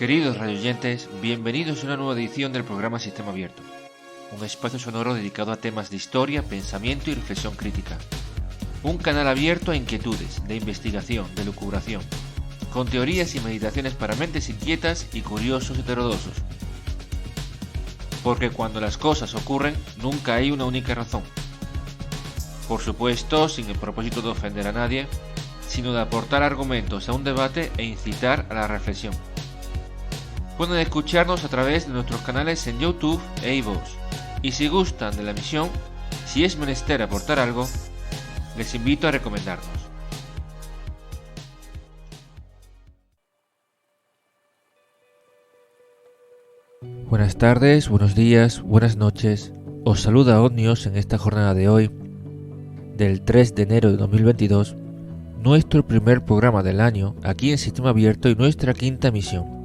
Queridos radioyentes, bienvenidos a una nueva edición del programa Sistema Abierto, un espacio sonoro dedicado a temas de historia, pensamiento y reflexión crítica. Un canal abierto a inquietudes, de investigación, de lucubración, con teorías y meditaciones para mentes inquietas y curiosos heterodoxos. Porque cuando las cosas ocurren, nunca hay una única razón. Por supuesto, sin el propósito de ofender a nadie, sino de aportar argumentos a un debate e incitar a la reflexión. Pueden escucharnos a través de nuestros canales en YouTube e iVoox. Y si gustan de la emisión, si es menester aportar algo, les invito a recomendarnos. Buenas tardes, buenos días, buenas noches. Os saluda Omnios en esta jornada de hoy, del 3 de enero de 2022, nuestro primer programa del año aquí en Sistema Abierto y nuestra quinta emisión.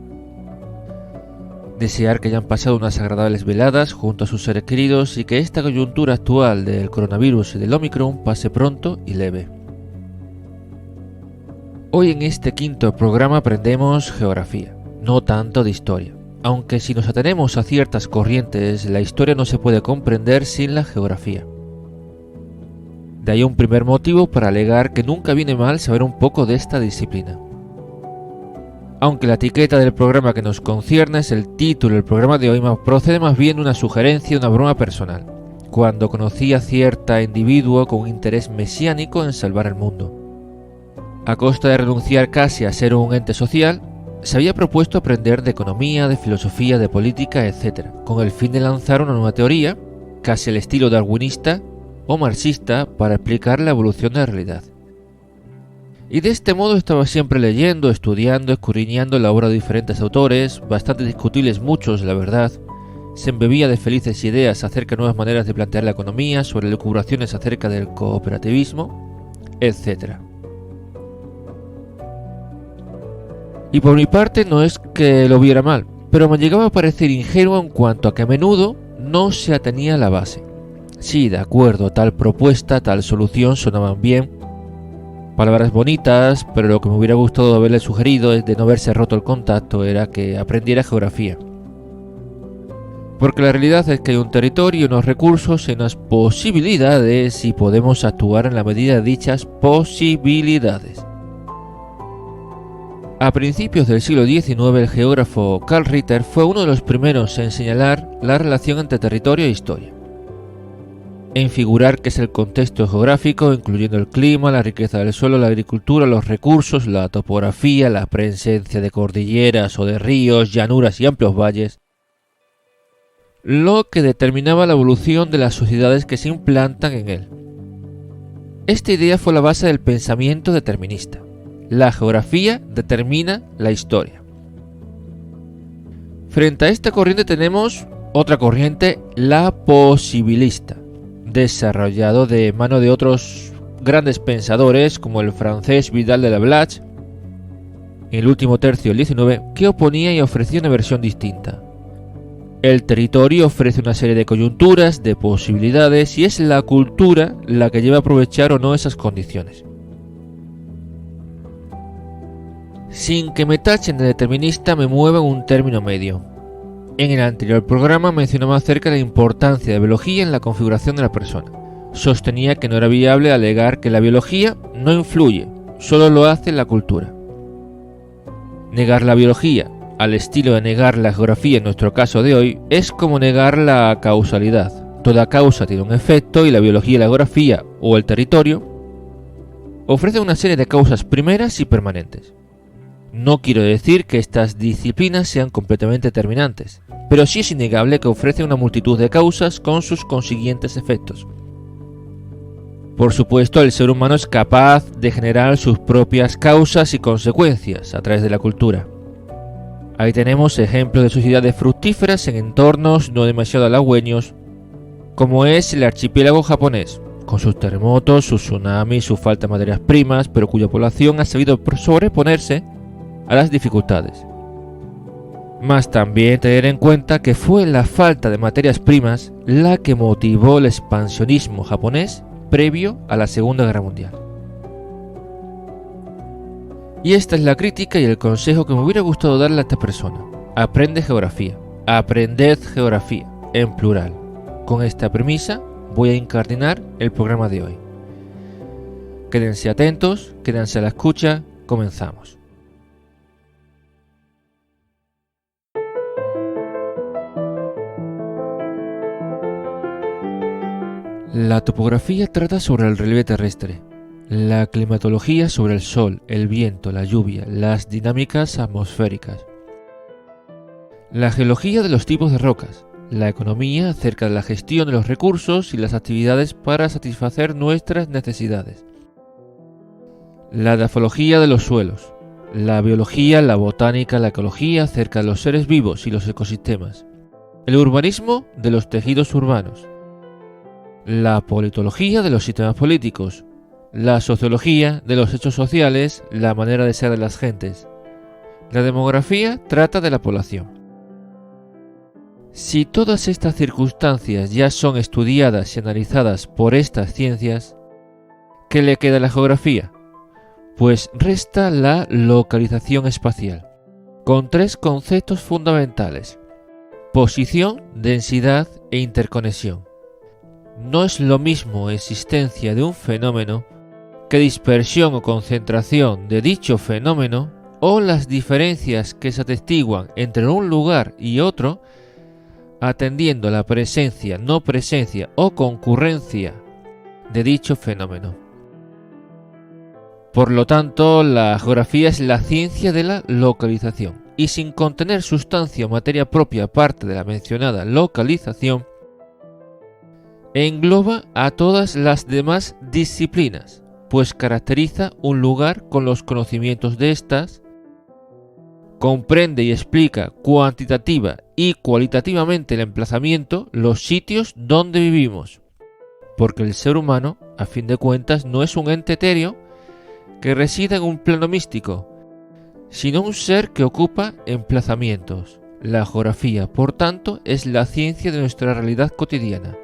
Desear que hayan pasado unas agradables veladas junto a sus seres queridos y que esta coyuntura actual del coronavirus y del Omicron pase pronto y leve. Hoy en este quinto programa aprendemos geografía, no tanto de historia, aunque si nos atenemos a ciertas corrientes, la historia no se puede comprender sin la geografía. De ahí un primer motivo para alegar que nunca viene mal saber un poco de esta disciplina. Aunque la etiqueta del programa que nos concierne es el título del programa de hoy, procede más bien de una sugerencia, una broma personal, cuando conocí a cierta individuo con un interés mesiánico en salvar el mundo. A costa de renunciar casi a ser un ente social, se había propuesto aprender de economía, de filosofía, de política, etc., con el fin de lanzar una nueva teoría, casi al estilo darwinista o marxista, para explicar la evolución de la realidad. Y de este modo estaba siempre leyendo, estudiando, escudriñando la obra de diferentes autores, bastante discutibles muchos, la verdad. Se embebía de felices ideas acerca de nuevas maneras de plantear la economía, sobre lucubraciones acerca del cooperativismo, etc. Y por mi parte no es que lo viera mal, pero me llegaba a parecer ingenuo en cuanto a que a menudo no se atenía a la base. Sí, de acuerdo, tal propuesta, tal solución sonaban bien, palabras bonitas, pero lo que me hubiera gustado haberle sugerido es de no haberse roto el contacto era que aprendiera geografía. Porque la realidad es que hay un territorio, unos recursos y unas posibilidades y podemos actuar en la medida de dichas posibilidades. A principios del siglo XIX, el geógrafo Karl Ritter fue uno de los primeros en señalar la relación entre territorio e historia, en figurar qué es el contexto geográfico, incluyendo el clima, la riqueza del suelo, la agricultura, los recursos, la topografía, la presencia de cordilleras o de ríos, llanuras y amplios valles, lo que determinaba la evolución de las sociedades que se implantan en él. Esta idea fue la base del pensamiento determinista. La geografía determina la historia. Frente a esta corriente tenemos otra corriente, la posibilista, desarrollado de mano de otros grandes pensadores como el francés Vidal de Lablache en el último tercio del XIX, que oponía y ofrecía una versión distinta. El territorio ofrece una serie de coyunturas, de posibilidades, y es la cultura la que lleva a aprovechar o no esas condiciones. Sin que me tachen de determinista, me muevo en un término medio. En el anterior programa mencionaba acerca de la importancia de la biología en la configuración de la persona. Sostenía que no era viable alegar que la biología no influye, solo lo hace la cultura. Negar la biología, al estilo de negar la geografía en nuestro caso de hoy, es como negar la causalidad. Toda causa tiene un efecto y la biología, la geografía o el territorio ofrecen una serie de causas primeras y permanentes. No quiero decir que estas disciplinas sean completamente determinantes, pero sí es innegable que ofrecen una multitud de causas con sus consiguientes efectos. Por supuesto, el ser humano es capaz de generar sus propias causas y consecuencias a través de la cultura. Ahí tenemos ejemplos de sociedades fructíferas en entornos no demasiado halagüeños, como es el archipiélago japonés, con sus terremotos, sus tsunamis, su falta de materias primas, pero cuya población ha sabido sobreponerse a las dificultades. Mas también tener en cuenta que fue la falta de materias primas la que motivó el expansionismo japonés previo a la Segunda Guerra Mundial. Y esta es la crítica y el consejo que me hubiera gustado darle a esta persona. Aprende geografía. Aprended geografía, en plural. Con esta premisa voy a incardinar el programa de hoy. Quédense atentos, quédense a la escucha, comenzamos. La topografía trata sobre el relieve terrestre, la climatología sobre el sol, el viento, la lluvia, las dinámicas atmosféricas, la geología de los tipos de rocas, la economía acerca de la gestión de los recursos y las actividades para satisfacer nuestras necesidades, la dafología de los suelos, la biología, la botánica, la ecología acerca de los seres vivos y los ecosistemas, el urbanismo de los tejidos urbanos, la politología de los sistemas políticos, la sociología de los hechos sociales, la manera de ser de las gentes. La demografía trata de la población. Si todas estas circunstancias ya son estudiadas y analizadas por estas ciencias, ¿qué le queda a la geografía? Pues resta la localización espacial, con tres conceptos fundamentales: posición, densidad e interconexión. No es lo mismo existencia de un fenómeno que dispersión o concentración de dicho fenómeno, o las diferencias que se atestiguan entre un lugar y otro, atendiendo a la presencia, no presencia o concurrencia de dicho fenómeno. Por lo tanto, la geografía es la ciencia de la localización, y sin contener sustancia o materia propia aparte de la mencionada localización, engloba a todas las demás disciplinas, pues caracteriza un lugar con los conocimientos de estas, comprende y explica cuantitativa y cualitativamente el emplazamiento, los sitios donde vivimos, porque el ser humano, a fin de cuentas, no es un ente etéreo que reside en un plano místico, sino un ser que ocupa emplazamientos. La geografía, por tanto, es la ciencia de nuestra realidad cotidiana,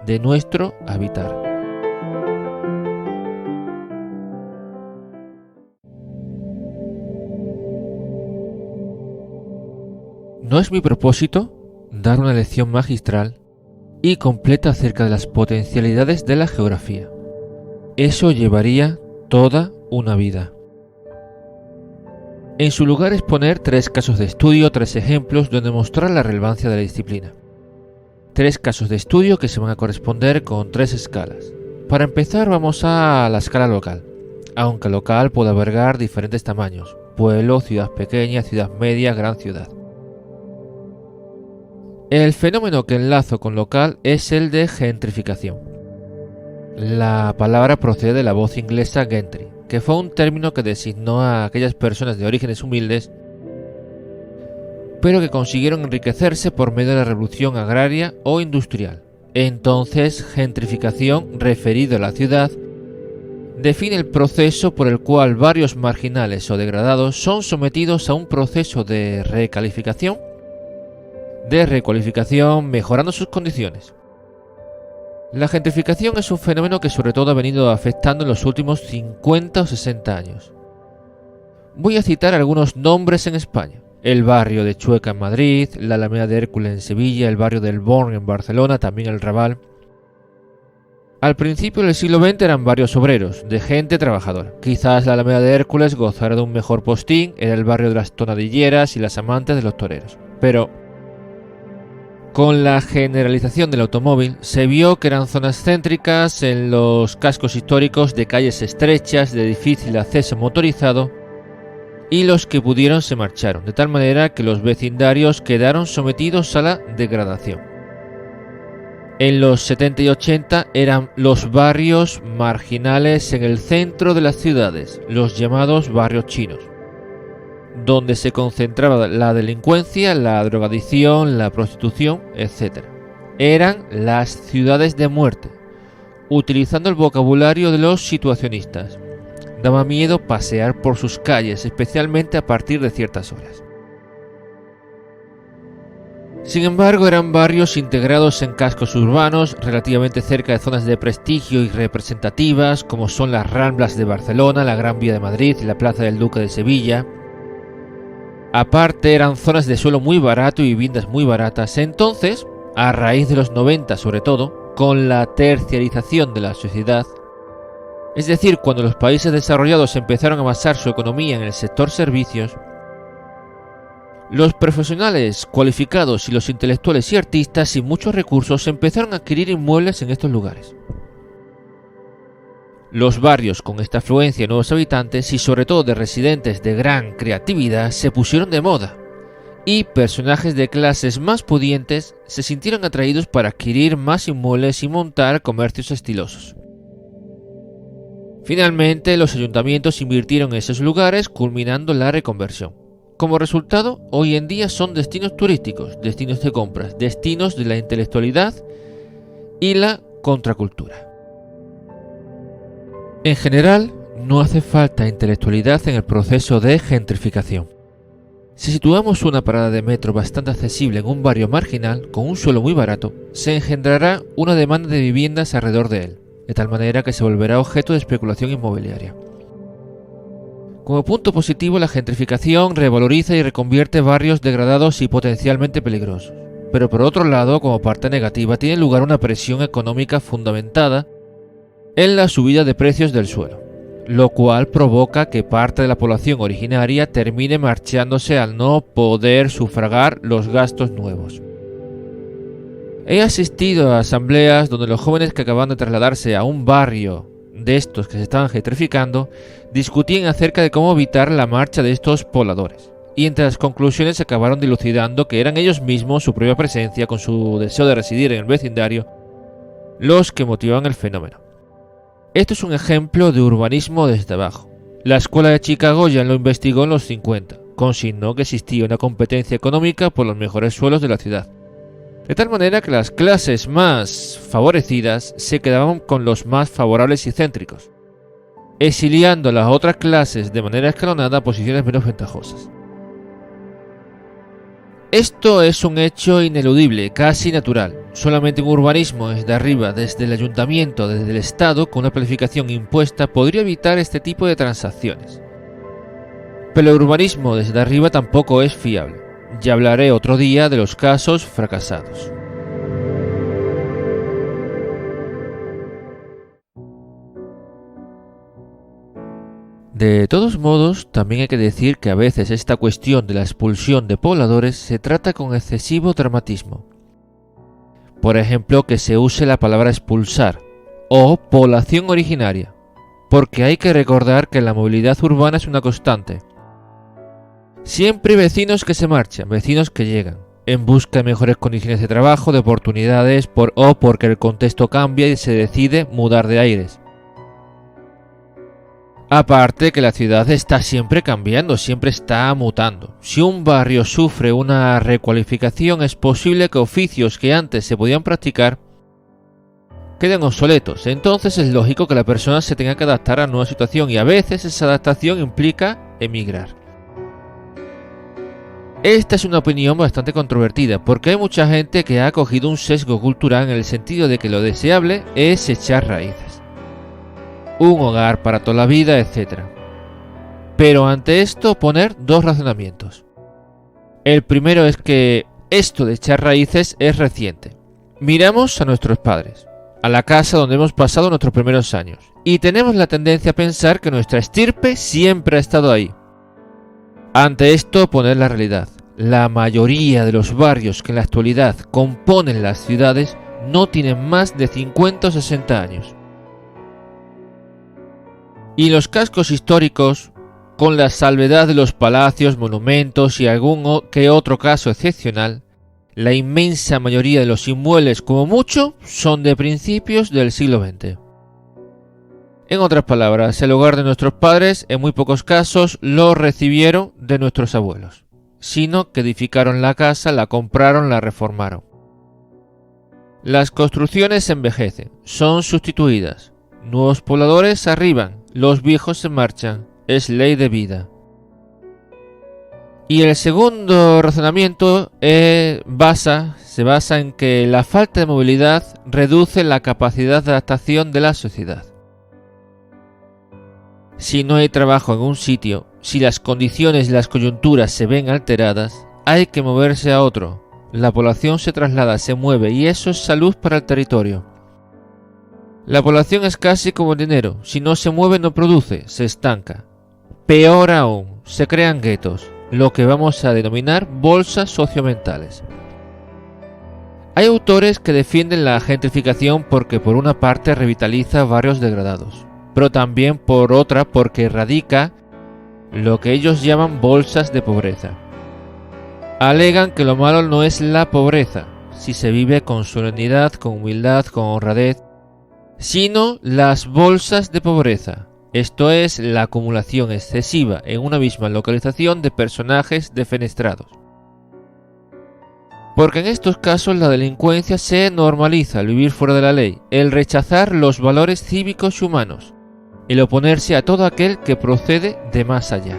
de nuestro habitar. No es mi propósito dar una lección magistral y completa acerca de las potencialidades de la geografía. Eso llevaría toda una vida. En su lugar es poner tres casos de estudio, tres ejemplos donde mostrar la relevancia de la disciplina. Tres casos de estudio que se van a corresponder con tres escalas. Para empezar vamos a la escala local, aunque local puede albergar diferentes tamaños: pueblo, ciudad pequeña, ciudad media, gran ciudad. El fenómeno que enlazo con local es el de gentrificación. La palabra procede de la voz inglesa gentry, que fue un término que designó a aquellas personas de orígenes humildes pero que consiguieron enriquecerse por medio de la revolución agraria o industrial. Entonces, gentrificación, referido a la ciudad, define el proceso por el cual varios marginales o degradados son sometidos a un proceso de recualificación, mejorando sus condiciones. La gentrificación es un fenómeno que sobre todo ha venido afectando en los últimos 50 o 60 años. Voy a citar algunos nombres en España: el barrio de Chueca en Madrid, la Alameda de Hércules en Sevilla, el barrio del Born en Barcelona, también el Raval. Al principio del siglo XX eran barrios obreros, de gente trabajadora. Quizás la Alameda de Hércules gozara de un mejor postín, era el barrio de las tonadilleras y las amantes de los toreros. Pero con la generalización del automóvil se vio que eran zonas céntricas en los cascos históricos, de calles estrechas, de difícil acceso motorizado, y los que pudieron se marcharon, de tal manera que los vecindarios quedaron sometidos a la degradación. En los 70 y 80 eran los barrios marginales en el centro de las ciudades, los llamados barrios chinos, donde se concentraba la delincuencia, la drogadicción, la prostitución, etc. Eran las ciudades de muerte, utilizando el vocabulario de los situacionistas. Daba miedo pasear por sus calles, especialmente a partir de ciertas horas. Sin embargo, eran barrios integrados en cascos urbanos, relativamente cerca de zonas de prestigio y representativas, como son las Ramblas de Barcelona, la Gran Vía de Madrid y la Plaza del Duque de Sevilla. Aparte, eran zonas de suelo muy barato y viviendas muy baratas. Entonces, a raíz de los 90 sobre todo, con la terciarización de la sociedad, es decir, cuando los países desarrollados empezaron a basar su economía en el sector servicios, los profesionales cualificados y los intelectuales y artistas sin muchos recursos empezaron a adquirir inmuebles en estos lugares. Los barrios con esta afluencia de nuevos habitantes y sobre todo de residentes de gran creatividad se pusieron de moda y personajes de clases más pudientes se sintieron atraídos para adquirir más inmuebles y montar comercios estilosos. Finalmente, los ayuntamientos invirtieron en esos lugares, culminando la reconversión. Como resultado, hoy en día son destinos turísticos, destinos de compras, destinos de la intelectualidad y la contracultura. En general, no hace falta intelectualidad en el proceso de gentrificación. Si situamos una parada de metro bastante accesible en un barrio marginal, con un suelo muy barato, se engendrará una demanda de viviendas alrededor de él, de tal manera que se volverá objeto de especulación inmobiliaria. Como punto positivo, la gentrificación revaloriza y reconvierte barrios degradados y potencialmente peligrosos. Pero por otro lado, como parte negativa, tiene lugar una presión económica fundamentada en la subida de precios del suelo, lo cual provoca que parte de la población originaria termine marchándose al no poder sufragar los gastos nuevos. He asistido a asambleas donde los jóvenes que acaban de trasladarse a un barrio de estos que se estaban gentrificando discutían acerca de cómo evitar la marcha de estos pobladores, y entre las conclusiones se acabaron dilucidando que eran ellos mismos, su propia presencia con su deseo de residir en el vecindario, los que motivaban el fenómeno. Esto es un ejemplo de urbanismo desde abajo. La escuela de Chicago ya lo investigó en los 50, consignó que existía una competencia económica por los mejores suelos de la ciudad, de tal manera que las clases más favorecidas se quedaban con los más favorables y céntricos, exiliando a las otras clases de manera escalonada a posiciones menos ventajosas. Esto es un hecho ineludible, casi natural. Solamente un urbanismo desde arriba, desde el ayuntamiento, desde el Estado, con una planificación impuesta, podría evitar este tipo de transacciones. Pero el urbanismo desde arriba tampoco es fiable. Ya hablaré otro día de los casos fracasados. De todos modos, también hay que decir que a veces esta cuestión de la expulsión de pobladores se trata con excesivo dramatismo. Por ejemplo, que se use la palabra expulsar o población originaria, porque hay que recordar que la movilidad urbana es una constante. Siempre hay vecinos que se marchan, vecinos que llegan, en busca de mejores condiciones de trabajo, de oportunidades, o porque el contexto cambia y se decide mudar de aires. Aparte que la ciudad está siempre cambiando, siempre está mutando. Si un barrio sufre una recualificación, es posible que oficios que antes se podían practicar queden obsoletos. Entonces es lógico que la persona se tenga que adaptar a la nueva situación y a veces esa adaptación implica emigrar. Esta es una opinión bastante controvertida porque hay mucha gente que ha cogido un sesgo cultural en el sentido de que lo deseable es echar raíces, un hogar para toda la vida, etc. Pero ante esto poner dos razonamientos. El primero es que esto de echar raíces es reciente. Miramos a nuestros padres, a la casa donde hemos pasado nuestros primeros años, y tenemos la tendencia a pensar que nuestra estirpe siempre ha estado ahí. Ante esto, poner la realidad. La mayoría de los barrios que en la actualidad componen las ciudades no tienen más de 50 o 60 años. Y los cascos históricos, con la salvedad de los palacios, monumentos y algún que otro caso excepcional, la inmensa mayoría de los inmuebles, como mucho, son de principios del siglo XX. En otras palabras, el hogar de nuestros padres, en muy pocos casos, lo recibieron de nuestros abuelos, sino que edificaron la casa, la compraron, la reformaron. Las construcciones se envejecen, son sustituidas, nuevos pobladores arriban, los viejos se marchan, es ley de vida. Y el segundo razonamiento se basa en que la falta de movilidad reduce la capacidad de adaptación de la sociedad. Si no hay trabajo en un sitio, si las condiciones y las coyunturas se ven alteradas, hay que moverse a otro. La población se traslada, se mueve y eso es salud para el territorio. La población es casi como el dinero, si no se mueve no produce, se estanca. Peor aún, se crean guetos, lo que vamos a denominar bolsas sociomentales. Hay autores que defienden la gentrificación porque por una parte revitaliza barrios degradados, pero también por otra porque erradica lo que ellos llaman bolsas de pobreza. Alegan que lo malo no es la pobreza, si se vive con solemnidad, con humildad, con honradez, sino las bolsas de pobreza. Esto es la acumulación excesiva en una misma localización de personajes defenestrados. Porque en estos casos la delincuencia se normaliza al vivir fuera de la ley, el rechazar los valores cívicos y humanos, el oponerse a todo aquel que procede de más allá.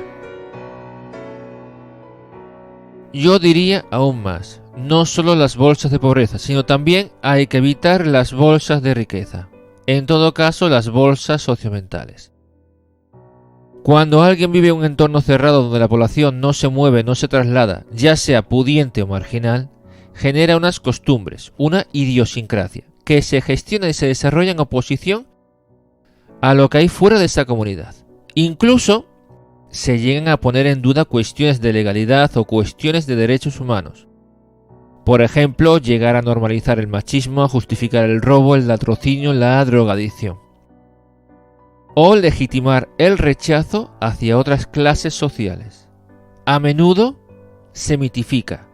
Yo diría aún más, no solo las bolsas de pobreza, sino también hay que evitar las bolsas de riqueza, en todo caso las bolsas sociomentales. Cuando alguien vive en un entorno cerrado donde la población no se mueve, no se traslada, ya sea pudiente o marginal, genera unas costumbres, una idiosincrasia, que se gestiona y se desarrolla en oposición a lo que hay fuera de esa comunidad. Incluso se llegan a poner en duda cuestiones de legalidad o cuestiones de derechos humanos. Por ejemplo, llegar a normalizar el machismo, a justificar el robo, el latrocinio, la drogadicción. O legitimar el rechazo hacia otras clases sociales. A menudo se mitifica.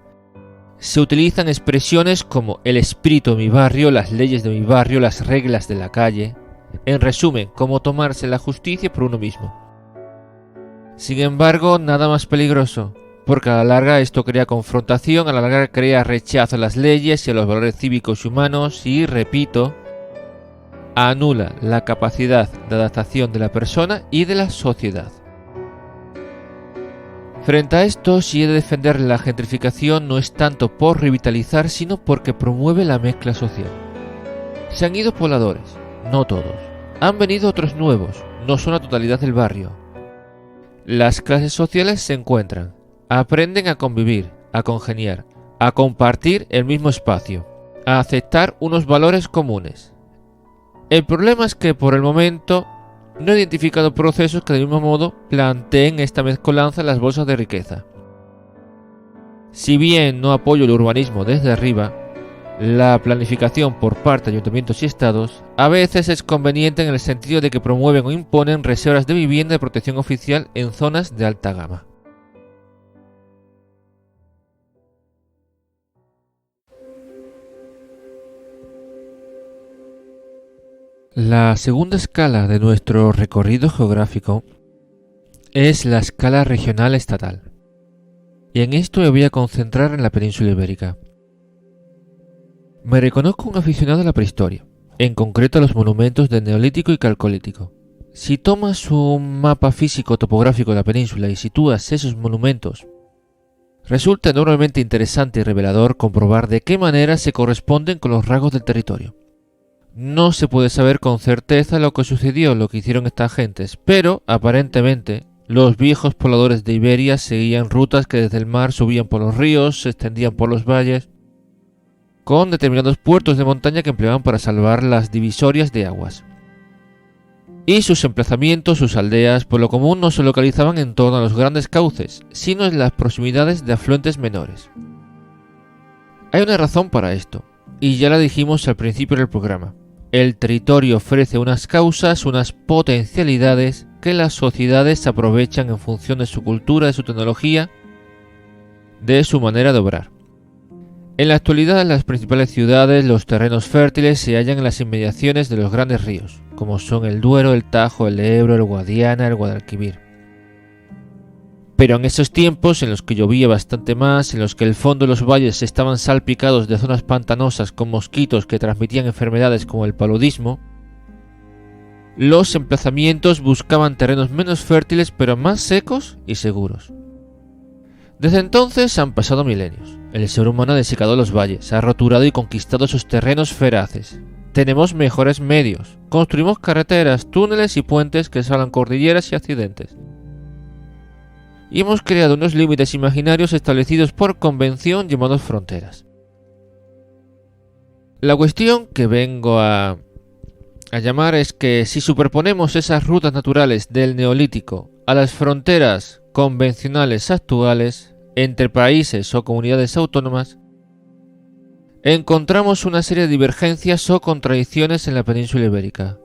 Se utilizan expresiones como el espíritu de mi barrio, las leyes de mi barrio, las reglas de la calle. En resumen, cómo tomarse la justicia por uno mismo. Sin embargo, nada más peligroso, porque a la larga esto crea confrontación, a la larga crea rechazo a las leyes y a los valores cívicos y humanos y, repito, anula la capacidad de adaptación de la persona y de la sociedad. Frente a esto, si he de defender la gentrificación no es tanto por revitalizar, sino porque promueve la mezcla social. Se han ido pobladores, no todos. Han venido otros nuevos, no son la totalidad del barrio. Las clases sociales se encuentran, aprenden a convivir, a congeniar, a compartir el mismo espacio, a aceptar unos valores comunes. El problema es que por el momento no he identificado procesos que del mismo modo planteen esta mezcolanza en las bolsas de riqueza. Si bien no apoyo el urbanismo desde arriba, la planificación por parte de ayuntamientos y estados a veces es conveniente en el sentido de que promueven o imponen reservas de vivienda de protección oficial en zonas de alta gama. La segunda escala de nuestro recorrido geográfico es la escala regional estatal. Y en esto me voy a concentrar en la península ibérica. Me reconozco un aficionado a la prehistoria, en concreto a los monumentos del Neolítico y Calcolítico. Si tomas un mapa físico-topográfico de la península y sitúas esos monumentos, resulta enormemente interesante y revelador comprobar de qué manera se corresponden con los rasgos del territorio. No se puede saber con certeza lo que sucedió, lo que hicieron estas gentes, pero aparentemente los viejos pobladores de Iberia seguían rutas que desde el mar subían por los ríos, se extendían por los valles, con determinados puertos de montaña que empleaban para salvar las divisorias de aguas. Y sus emplazamientos, sus aldeas, por lo común no se localizaban en torno a los grandes cauces, sino en las proximidades de afluentes menores. Hay una razón para esto, y ya la dijimos al principio del programa. El territorio ofrece unas causas, unas potencialidades que las sociedades aprovechan en función de su cultura, de su tecnología, de su manera de obrar. En la actualidad, en las principales ciudades, los terrenos fértiles se hallan en las inmediaciones de los grandes ríos, como son el Duero, el Tajo, el Ebro, el Guadiana, el Guadalquivir. Pero en esos tiempos, en los que llovía bastante más, en los que el fondo de los valles estaban salpicados de zonas pantanosas con mosquitos que transmitían enfermedades como el paludismo, los emplazamientos buscaban terrenos menos fértiles pero más secos y seguros. Desde entonces han pasado milenios. El ser humano ha desecado los valles, ha roturado y conquistado sus terrenos feraces. Tenemos mejores medios, construimos carreteras, túneles y puentes que salvan cordilleras y accidentes. Y hemos creado unos límites imaginarios establecidos por convención llamados fronteras. La cuestión que vengo a llamar es que si superponemos esas rutas naturales del Neolítico a las fronteras convencionales actuales entre países o comunidades autónomas, encontramos una serie de divergencias o contradicciones en la península ibérica.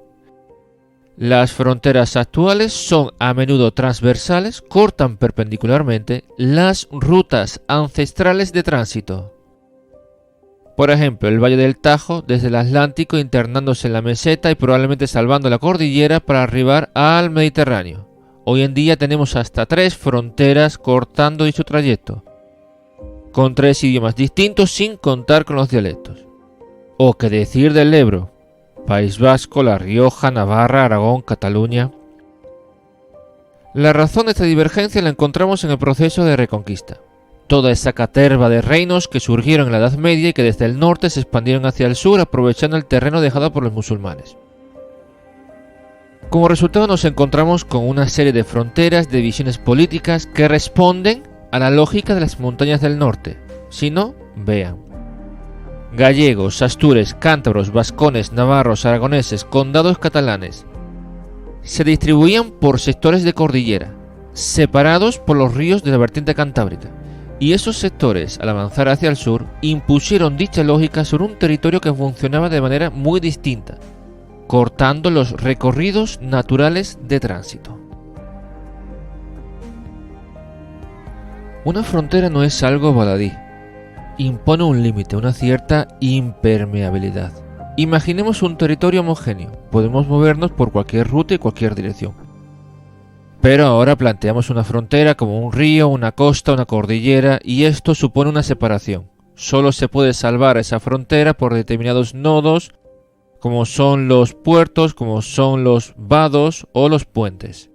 Las fronteras actuales son a menudo transversales, cortan perpendicularmente las rutas ancestrales de tránsito. Por ejemplo, el Valle del Tajo desde el Atlántico internándose en la meseta y probablemente salvando la cordillera para arribar al Mediterráneo. Hoy en día tenemos hasta 3 fronteras cortando dicho trayecto, con 3 idiomas distintos sin contar con los dialectos. O qué decir del Ebro, País Vasco, La Rioja, Navarra, Aragón, Cataluña. La razón de esta divergencia la encontramos en el proceso de reconquista. Toda esa caterva de reinos que surgieron en la Edad Media y que desde el norte se expandieron hacia el sur aprovechando el terreno dejado por los musulmanes. Como resultado nos encontramos con una serie de fronteras, de divisiones políticas que responden a la lógica de las montañas del norte. Si no, vean. Gallegos, astures, cántabros, vascones, navarros, aragoneses, condados catalanes se distribuían por sectores de cordillera, separados por los ríos de la vertiente cantábrica. Y esos sectores, al avanzar hacia el sur, impusieron dicha lógica sobre un territorio que funcionaba de manera muy distinta, cortando los recorridos naturales de tránsito. Una frontera no es algo baladí. Impone un límite, una cierta impermeabilidad. Imaginemos un territorio homogéneo. Podemos movernos por cualquier ruta y cualquier dirección. Pero ahora planteamos una frontera como un río, una costa, una cordillera, y esto supone una separación. Solo se puede salvar esa frontera por determinados nodos, como son los puertos, como son los vados o los puentes.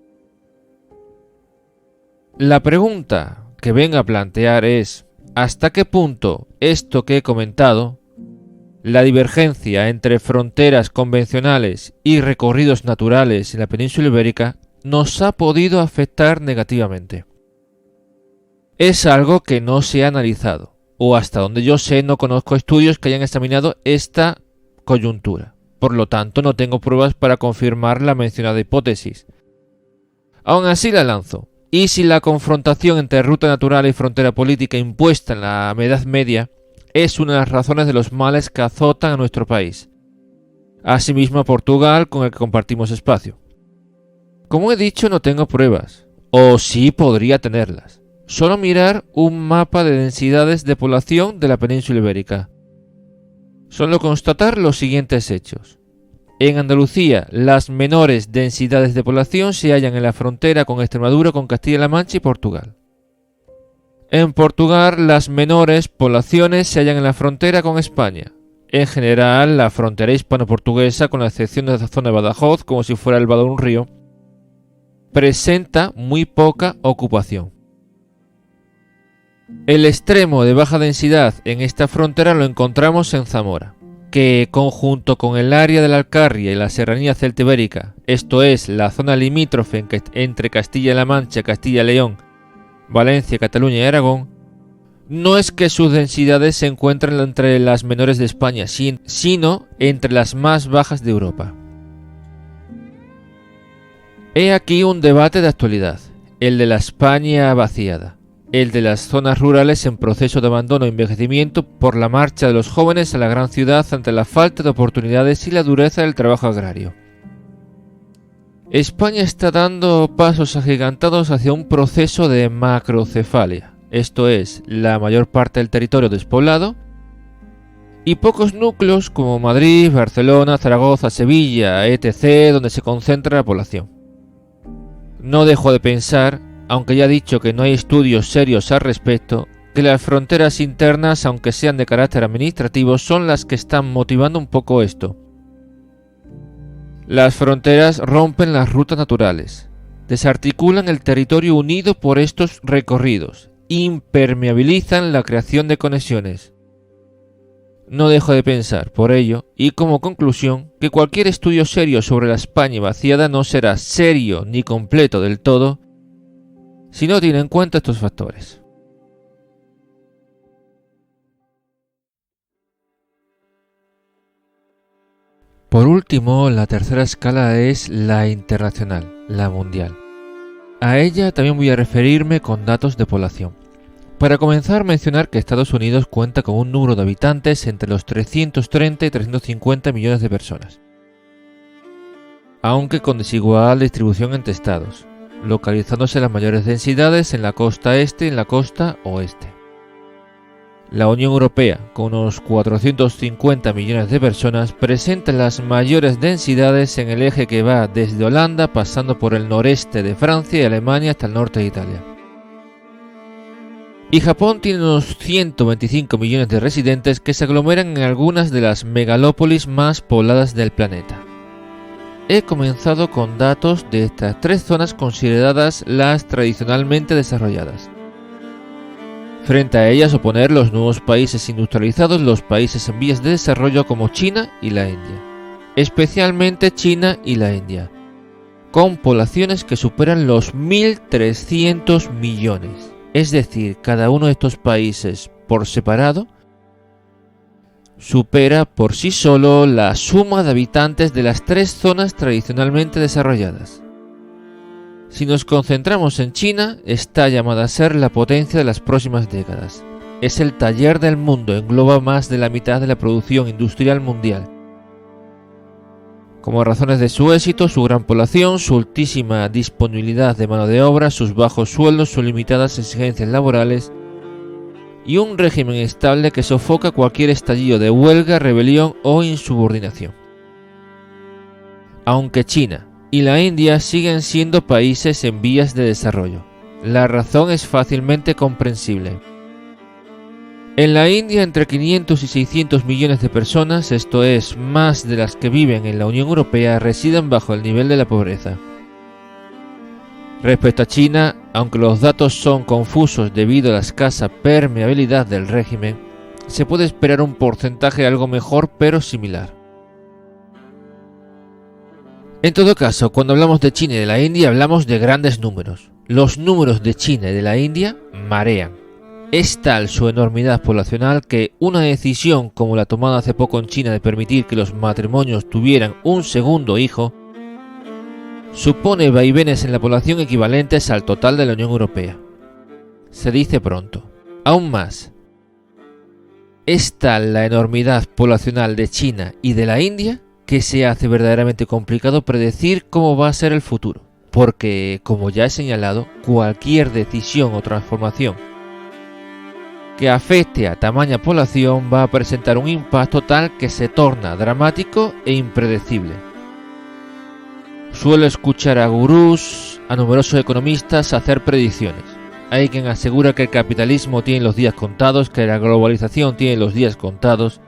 La pregunta que vengo a plantear es, ¿hasta qué punto esto que he comentado, la divergencia entre fronteras convencionales y recorridos naturales en la península ibérica, nos ha podido afectar negativamente? Es algo que no se ha analizado, o hasta donde yo sé no conozco estudios que hayan examinado esta coyuntura. Por lo tanto, no tengo pruebas para confirmar la mencionada hipótesis. Aún así la lanzo. Y si la confrontación entre ruta natural y frontera política impuesta en la Edad Media es una de las razones de los males que azotan a nuestro país, asimismo a Portugal, con el que compartimos espacio. Como he dicho, no tengo pruebas, o sí podría tenerlas. Solo mirar un mapa de densidades de población de la península ibérica. Solo constatar los siguientes hechos. En Andalucía, las menores densidades de población se hallan en la frontera con Extremadura, con Castilla-La Mancha y Portugal. En Portugal, las menores poblaciones se hallan en la frontera con España. En general, la frontera hispano-portuguesa, con la excepción de la zona de Badajoz, como si fuera el vado de un río, presenta muy poca ocupación. El extremo de baja densidad en esta frontera lo encontramos en Zamora, que conjunto con el área de la Alcarria y la serranía celtibérica, esto es, la zona limítrofe entre Castilla-La Mancha, Castilla-León, Valencia, Cataluña y Aragón, no es que sus densidades se encuentren entre las menores de España, sino entre las más bajas de Europa. He aquí un debate de actualidad, el de la España vaciada, el de las zonas rurales en proceso de abandono e envejecimiento por la marcha de los jóvenes a la gran ciudad ante la falta de oportunidades y la dureza del trabajo agrario. España está dando pasos agigantados hacia un proceso de macrocefalia, esto es, la mayor parte del territorio despoblado y pocos núcleos como Madrid, Barcelona, Zaragoza, Sevilla, etc., donde se concentra la población. No dejo de pensar, aunque ya he dicho que no hay estudios serios al respecto, que las fronteras internas, aunque sean de carácter administrativo, son las que están motivando un poco esto. Las fronteras rompen las rutas naturales, desarticulan el territorio unido por estos recorridos impermeabilizan la creación de conexiones. No dejo de pensar, por ello, y como conclusión, que cualquier estudio serio sobre la España vaciada no será serio ni completo del todo si no tiene en cuenta estos factores. Por último, la tercera escala es la internacional, la mundial. A ella también voy a referirme con datos de población. Para comenzar, mencionar que Estados Unidos cuenta con un número de habitantes entre los 330 y 350 millones de personas, aunque con desigual distribución entre estados, localizándose las mayores densidades en la costa este y en la costa oeste. La Unión Europea, con unos 450 millones de personas, presenta las mayores densidades en el eje que va desde Holanda pasando por el noreste de Francia y Alemania hasta el norte de Italia. Y Japón tiene unos 125 millones de residentes que se aglomeran en algunas de las megalópolis más pobladas del planeta. He comenzado con datos de estas tres zonas consideradas las tradicionalmente desarrolladas. Frente a ellas oponer los nuevos países industrializados, los países en vías de desarrollo como China y la India, especialmente China y la India, con poblaciones que superan los 1.300 millones. Es decir, cada uno de estos países por separado supera por sí solo la suma de habitantes de las tres zonas tradicionalmente desarrolladas. Si nos concentramos en China, está llamada a ser la potencia de las próximas décadas. Es el taller del mundo, engloba más de la mitad de la producción industrial mundial. Como razones de su éxito, su gran población, su altísima disponibilidad de mano de obra, sus bajos sueldos, sus limitadas exigencias laborales y un régimen estable que sofoca cualquier estallido de huelga, rebelión o insubordinación. Aunque China y la India siguen siendo países en vías de desarrollo, la razón es fácilmente comprensible. En la India, entre 500 y 600 millones de personas, esto es, más de las que viven en la Unión Europea, residen bajo el nivel de la pobreza. Respecto a China, aunque los datos son confusos debido a la escasa permeabilidad del régimen, se puede esperar un porcentaje algo mejor pero similar. En todo caso, cuando hablamos de China y de la India, hablamos de grandes números. Los números de China y de la India marean. Es tal su enormidad poblacional que una decisión como la tomada hace poco en China de permitir que los matrimonios tuvieran un segundo hijo supone vaivenes en la población equivalentes al total de la Unión Europea. Se dice pronto. Aún más, es tal la enormidad poblacional de China y de la India que se hace verdaderamente complicado predecir cómo va a ser el futuro, porque, como ya he señalado, cualquier decisión o transformación que afecte a tamaña población va a presentar un impacto tal que se torna dramático e impredecible. Suelo escuchar a gurús, a numerosos economistas hacer predicciones. Hay quien asegura que el capitalismo tiene los días contados, que la globalización tiene los días contados,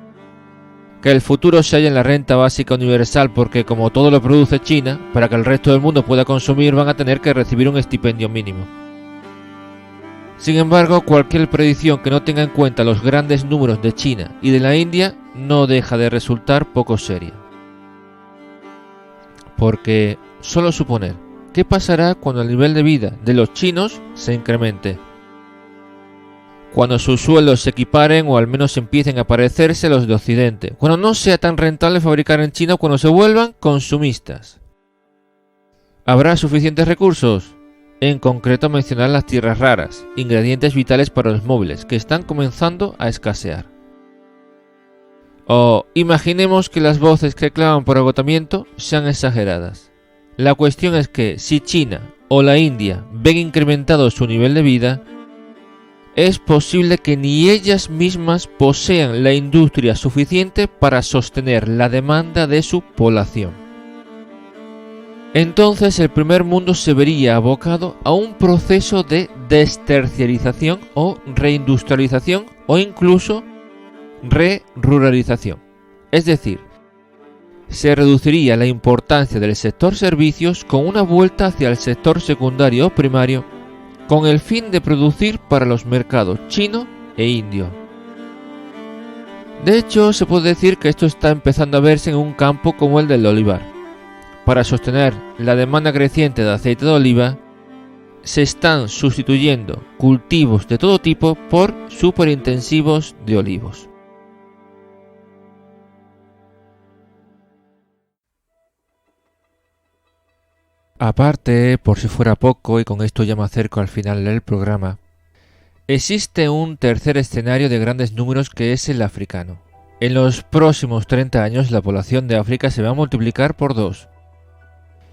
que el futuro se halla en la renta básica universal porque como todo lo produce China, para que el resto del mundo pueda consumir van a tener que recibir un estipendio mínimo. Sin embargo, cualquier predicción que no tenga en cuenta los grandes números de China y de la India no deja de resultar poco seria. Porque solo suponer, ¿qué pasará cuando el nivel de vida de los chinos se incremente? Cuando sus sueldos se equiparen o al menos empiecen a parecerse a los de Occidente, cuando no sea tan rentable fabricar en China, cuando se vuelvan consumistas. ¿Habrá suficientes recursos? En concreto mencionar las tierras raras, ingredientes vitales para los móviles, que están comenzando a escasear. O imaginemos que las voces que claman por agotamiento sean exageradas. La cuestión es que si China o la India ven incrementado su nivel de vida, es posible que ni ellas mismas posean la industria suficiente para sostener la demanda de su población. Entonces el primer mundo se vería abocado a un proceso de desterciarización o reindustrialización o incluso re-ruralización. Es decir, se reduciría la importancia del sector servicios con una vuelta hacia el sector secundario o primario con el fin de producir para los mercados chino e indio. De hecho, se puede decir que esto está empezando a verse en un campo como el del olivar. Para sostener la demanda creciente de aceite de oliva, se están sustituyendo cultivos de todo tipo por superintensivos de olivos. Aparte, por si fuera poco, y con esto ya me acerco al final del programa, existe un tercer escenario de grandes números que es el africano. En los próximos 30 años la población de África se va a multiplicar por 2.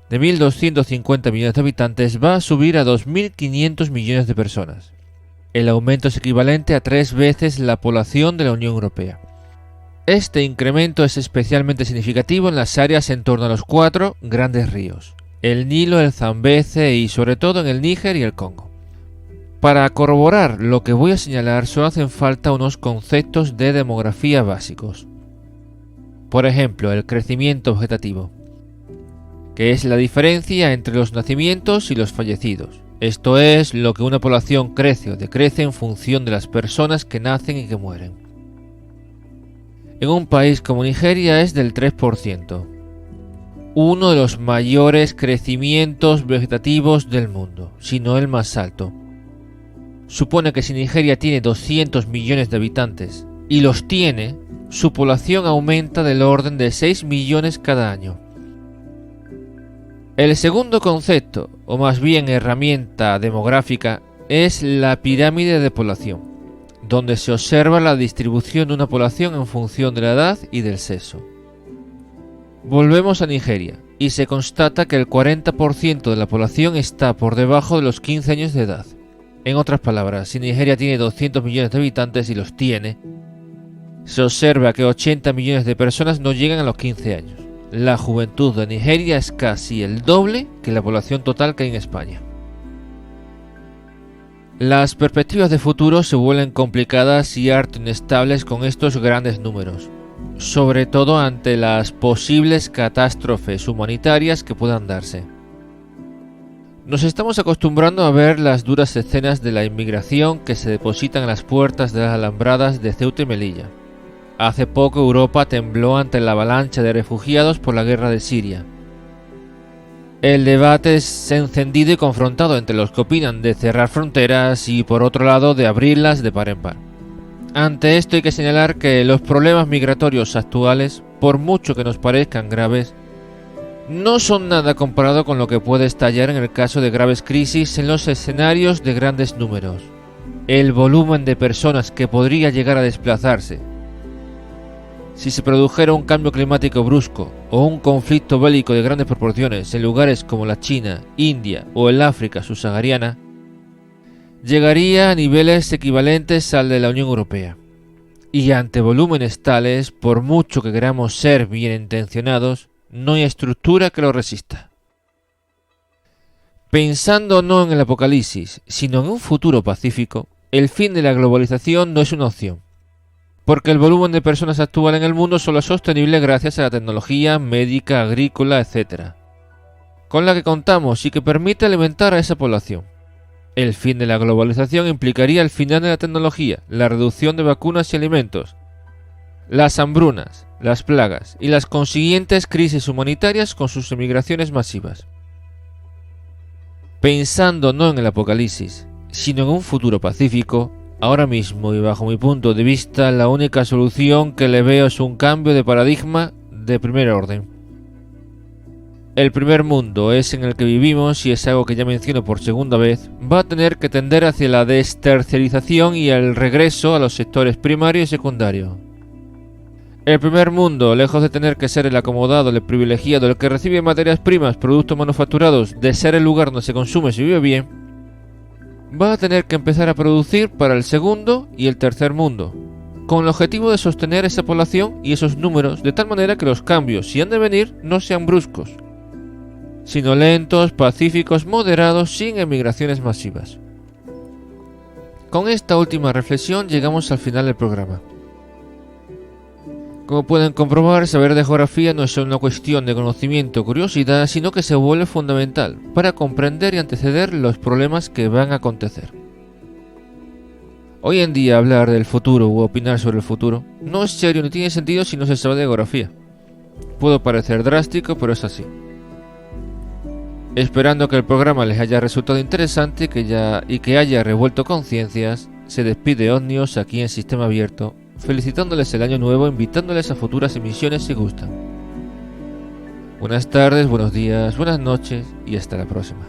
De 1.250 millones de habitantes va a subir a 2.500 millones de personas. El aumento es equivalente a 3 veces la población de la Unión Europea. Este incremento es especialmente significativo en las áreas en torno a los 4 grandes ríos: el Nilo, el Zambeze y sobre todo en el Níger y el Congo. Para corroborar lo que voy a señalar solo hacen falta unos conceptos de demografía básicos. Por ejemplo, el crecimiento vegetativo, que es la diferencia entre los nacimientos y los fallecidos. Esto es lo que una población crece o decrece en función de las personas que nacen y que mueren. En un país como Nigeria es del 3%, uno de los mayores crecimientos vegetativos del mundo, si no el más alto. Supone que si Nigeria tiene 200 millones de habitantes, y los tiene, su población aumenta del orden de 6 millones cada año. El segundo concepto, o más bien herramienta demográfica, es la pirámide de población, donde se observa la distribución de una población en función de la edad y del sexo. Volvemos a Nigeria, y se constata que el 40% de la población está por debajo de los 15 años de edad. En otras palabras, si Nigeria tiene 200 millones de habitantes y los tiene, se observa que 80 millones de personas no llegan a los 15 años. La juventud de Nigeria es casi el doble que la población total que hay en España. Las perspectivas de futuro se vuelven complicadas y harto inestables con estos grandes números, sobre todo ante las posibles catástrofes humanitarias que puedan darse. Nos estamos acostumbrando a ver las duras escenas de la inmigración que se depositan en las puertas de las alambradas de Ceuta y Melilla. Hace poco Europa tembló ante la avalancha de refugiados por la guerra de Siria. El debate es encendido y confrontado entre los que opinan de cerrar fronteras y por otro lado de abrirlas de par en par. Ante esto hay que señalar que los problemas migratorios actuales, por mucho que nos parezcan graves, no son nada comparado con lo que puede estallar en el caso de graves crisis en los escenarios de grandes números. El volumen de personas que podría llegar a desplazarse si se produjera un cambio climático brusco o un conflicto bélico de grandes proporciones en lugares como la China, India o el África subsahariana, llegaría a niveles equivalentes al de la Unión Europea. Y ante volúmenes tales, por mucho que queramos ser bien intencionados, no hay estructura que lo resista. Pensando no en el apocalipsis, sino en un futuro pacífico, el fin de la globalización no es una opción, porque el volumen de personas actual en el mundo solo es sostenible gracias a la tecnología médica, agrícola, etc., con la que contamos y que permite alimentar a esa población. El fin de la globalización implicaría el final de la tecnología, la reducción de vacunas y alimentos, las hambrunas, las plagas y las consiguientes crisis humanitarias con sus emigraciones masivas. Pensando no en el apocalipsis, sino en un futuro pacífico, ahora mismo y bajo mi punto de vista la única solución que le veo es un cambio de paradigma de primer orden. El primer mundo es en el que vivimos y es algo que ya menciono por segunda vez, va a tener que tender hacia la desterrización y el regreso a los sectores primario y secundario. El primer mundo, lejos de tener que ser el acomodado, el privilegiado, el que recibe materias primas, productos manufacturados, de ser el lugar donde se consume y se vive bien, va a tener que empezar a producir para el segundo y el tercer mundo, con el objetivo de sostener esa población y esos números de tal manera que los cambios, si han de venir, no sean bruscos, sino lentos, pacíficos, moderados, sin emigraciones masivas. Con esta última reflexión llegamos al final del programa. Como pueden comprobar, saber de geografía no es solo una cuestión de conocimiento o curiosidad, sino que se vuelve fundamental para comprender y anteceder los problemas que van a acontecer. Hoy en día hablar del futuro u opinar sobre el futuro no es serio ni tiene sentido si no se sabe de geografía. Puedo parecer drástico, pero es así. Esperando que el programa les haya resultado interesante y que haya revuelto conciencias, se despide Omnios aquí en Sistema Abierto, felicitándoles el año nuevo, invitándoles a futuras emisiones si gustan. Buenas tardes, buenos días, buenas noches y hasta la próxima.